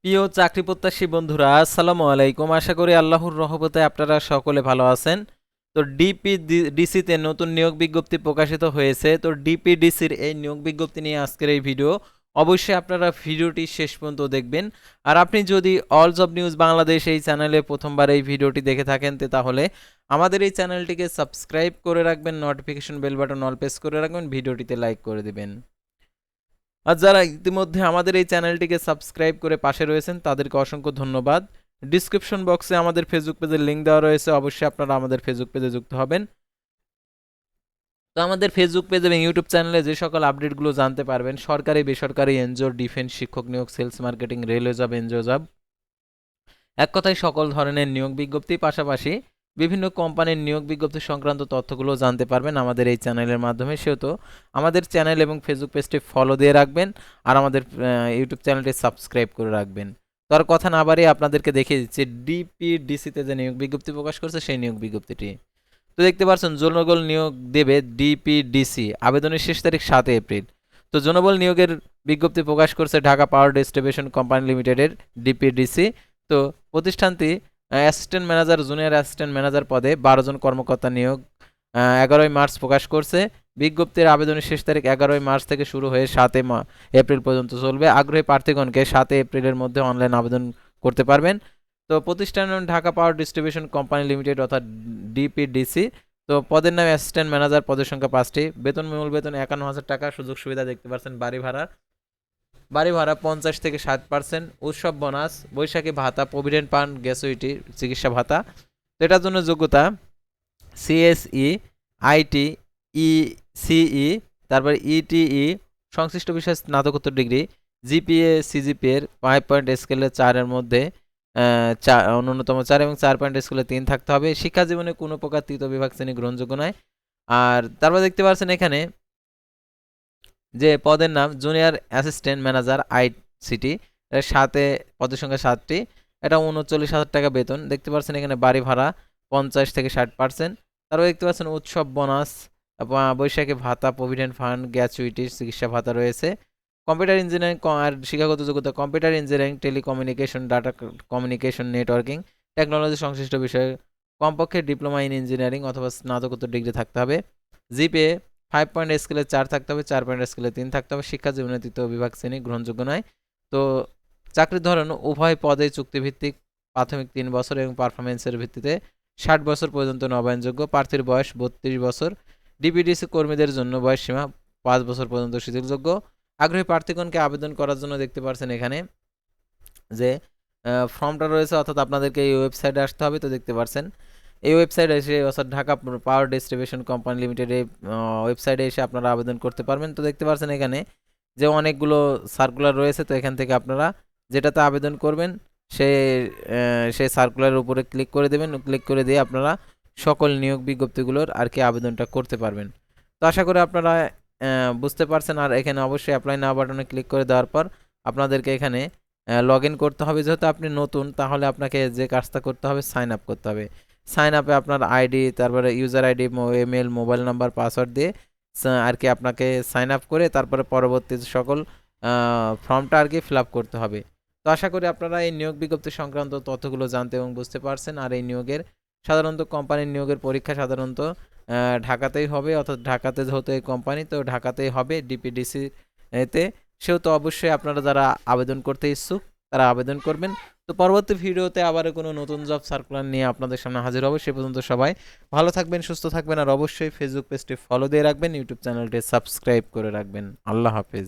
প্রিয় চাকরি প্রত্যাশী বন্ধুরা, আসসালামু আলাইকুম। আশা করি আল্লাহর রহমতে আপনারা সকলে ভালো আছেন। তো ডিপিডিসিতে নতুন নিয়োগ বিজ্ঞপ্তি প্রকাশিত হয়েছে। তো ডিপিডিসির এই নিয়োগ বিজ্ঞপ্তি নিয়ে আজকের এই ভিডিও। অবশ্যই আপনারা ভিডিওটি শেষ পর্যন্ত দেখবেন। আর আপনি যদি অল জব নিউজ বাংলাদেশ এই চ্যানেলে প্রথমবার এই ভিডিওটি দেখে থাকেন তাহলে আমাদের এই চ্যানেলটিকে সাবস্ক্রাইব করে রাখবেন, notification bell button all press করে রাখবেন, ভিডিওটিতে লাইক করে দেবেন। আর যারা ইতিমধ্যে আমাদের এই চ্যানেলটিকে সাবস্ক্রাইব করে পাশে রয়েছেন তাদেরকে অসংখ্য ধন্যবাদ। ডিসক্রিপশন বক্সে আমাদের ফেসবুক পেজের লিঙ্ক দেওয়া রয়েছে, অবশ্যই আপনারা আমাদের ফেসবুক পেজে যুক্ত হবেন। তো আমাদের ফেসবুক পেজ এবং ইউটিউব চ্যানেলে যে সকল আপডেটগুলো জানতে পারবেন, সরকারি বেসরকারি এনজিও, ডিফেন্স, শিক্ষক নিয়োগ, sales marketing, railway job, NGO job, এক কথায় সকল ধরনের নিয়োগ বিজ্ঞপ্তি, পাশাপাশি বিভিন্ন কোম্পানির নিয়োগ বিজ্ঞপ্তি সংক্রান্ত তথ্যগুলো জানতে পারবেন আমাদের এই চ্যানেলের মাধ্যমে। সেহেতু আমাদের চ্যানেল এবং ফেসবুক পেজটি ফলো দিয়ে রাখবেন আর আমাদের ইউটিউব চ্যানেলটি সাবস্ক্রাইব করে রাখবেন। তো আর কথা না বাড়িয়ে আপনাদেরকে দেখিয়ে দিচ্ছি ডিপিডিসিতে যে নিয়োগ বিজ্ঞপ্তি প্রকাশ করছে সেই নিয়োগ বিজ্ঞপ্তিটি। তো দেখতে পাচ্ছেন জনবল নিয়োগ দেবে ডিপিডিসি, আবেদনের শেষ তারিখ 7 এপ্রিল। তো জনবল নিয়োগের বিজ্ঞপ্তি প্রকাশ করছে ঢাকা পাওয়ার ডিস্ট্রিবিউশন কোম্পানি লিমিটেডের ডিপিডিসি। তো প্রতিষ্ঠানটি assistant manager, junior assistant manager পদে 12 জন কর্মকর্তা নিয়োগ 11ই মার্চ প্রকাশ করছে। বিজ্ঞপ্তির আবেদনের শেষ তারিখ 11ই মার্চ থেকে শুরু হয়ে 7 এপ্রিল পর্যন্ত চলবে। আগ্রহী প্রার্থীগণকে 7 এপ্রিলের মধ্যে অনলাইন আবেদন করতে পারবেন। তো প্রতিষ্ঠান Dhaka power distribution company limited অর্থাৎ ডিপিডিসি। তো পদের নাম অ্যাসিস্ট্যান্ট ম্যানেজার, পদের সংখ্যা 5টি। বেতন, মূল বেতন 51,000 টাকা। সুযোগ সুবিধা দেখতে পাচ্ছেন বাড়ি ভাড়া 50 থেকে 60%, উৎসব বোনাস, বৈশাখী ভাতা, প্রভিডেন্ট ফান্ড, গ্র্যাচুইটি, চিকিৎসা ভাতা। তো এটার জন্য যোগ্যতা সিএসই, আইটি, ইসিই, তারপরে ইটিই, সংশ্লিষ্ট বিষয়ে স্নাতকোত্তর ডিগ্রি, জিপিএ সিজিপিএর 5 পয়েন্ট স্কেলে 4-এর মধ্যে ন্যূনতম 4 এবং 4 পয়েন্ট স্কেলে 3 থাকতে হবে। শিক্ষা জীবনে কোনো প্রকার তৃতীয় বিভাগ শ্রেণী গ্রহণযোগ্য নয়। আর তারপর দেখতে পাচ্ছেন এখানে যে পদের নাম জুনিয়র অ্যাসিস্ট্যান্ট ম্যানেজার আইসিটি, এর সাথে পদের সংখ্যা 7টি। এটা 39,000 টাকা বেতন। দেখতে পাচ্ছেন এখানে বাড়ি ভাড়া 50 থেকে 60%। তারপর দেখতে পাচ্ছেন উৎসব বোনাস, বৈশাখী ভাতা, প্রভিডেন্ট ফান্ড, গ্র্যাচুইটি, চিকিৎসা ভাতা রয়েছে। কম্পিউটার ইঞ্জিনিয়ারিং আর শিক্ষাগত যোগ্যতা computer engineering, telecommunication, data communication, networking, technology সংশ্লিষ্ট বিষয়ে কমপক্ষে ডিপ্লোমা ইন ইঞ্জিনিয়ারিং অথবা স্নাতকোত্তর ডিগ্রি থাকতে হবে। জিপিএ 5 পয়েন্ট স্কেলে 4 থাকতে হবে, 4 পয়েন্ট স্কেলে 3 থাকতে হবে। শিক্ষা জীবনে তৃতীয় বিভাগ শ্রেণী গ্রহণযোগ্য নয়। তো চাকরির ধরন উভয় পদে চুক্তিভিত্তিক, প্রাথমিক 3 বছর এবং পারফরমেন্সের ভিত্তিতে 60 বছর পর্যন্ত নবায়নযোগ্য। প্রার্থীর বয়স 32 বছর। ডিপিডিসি কর্মীদের জন্য বয়স সীমা 5 বছর পর্যন্ত শিথিলযোগ্য। আগ্রহী প্রার্থীগণকে আবেদন করার জন্য দেখতে পাচ্ছেন এখানে যে ফর্মটা রয়েছে, অর্থাৎ আপনাদেরকে এই ওয়েবসাইটে আসতে হবে। তো দেখতে পাচ্ছেন এই ওয়েবসাইটে এসে, অর্থাৎ Dhaka power distribution company limited এই ওয়েবসাইটে এসে আপনারা আবেদন করতে পারবেন। তো দেখতে পাচ্ছেন এখানে যে অনেকগুলো সার্কুলার রয়েছে। তো এখান থেকে আপনারা যেটাতে আবেদন করবেন সেই সার্কুলারের উপরে ক্লিক করে দেবেন। ক্লিক করে দিয়ে আপনারা সকল নিয়োগ বিজ্ঞপ্তিগুলোর আর কি আবেদনটা করতে পারবেন। তো আশা করি আপনারা বুঝতে পারছেন। আর এখানে অবশ্যই অ্যাপ্লাই নাও বাটনে ক্লিক করে দেওয়ার পর আপনাদেরকে এখানে লগ ইন করতে হবে। যেহেতু আপনি নতুন, তাহলে আপনাকে যে কাজটা করতে হবে সাইন আপ করতে হবে। সাইন আপে আপনার আইডি, তারপরে user ID, email, mobile number, password দিয়ে আর কি আপনাকে সাইন আপ করে তারপরে পরবর্তী সকল ফর্মটা আর কি ফিল আপ করতে হবে। তো আশা করি আপনারা এই নিয়োগ বিজ্ঞপ্তি সংক্রান্ত তথ্যগুলো জানতে এবং বুঝতে পারছেন। আর এই নিয়োগের সাধারণত কোম্পানির নিয়োগের পরীক্ষা সাধারণত ঢাকাতেই হবে, অর্থাৎ ঢাকাতে যেহেতু এই কোম্পানি, তো ঢাকাতেই হবে ডিপিডিসি এতে। সেহেতু অবশ্যই আপনারা যারা আবেদন করতে ইচ্ছুক তারা আবেদন করবেন। তো পরবর্তী ভিডিওতে আবার কোনো নতুন জব সার্কুলার নিয়ে আপনাদের সামনে হাজির হবে। সে পর্যন্ত সবাই ভালো থাকবেন, সুস্থ থাকবেন। আর অবশ্যই ফেসবুক পেজটি ফলো দিয়ে রাখবেন, ইউটিউব চ্যানেলটি সাবস্ক্রাইব করে রাখবেন। আল্লাহ হাফেজ।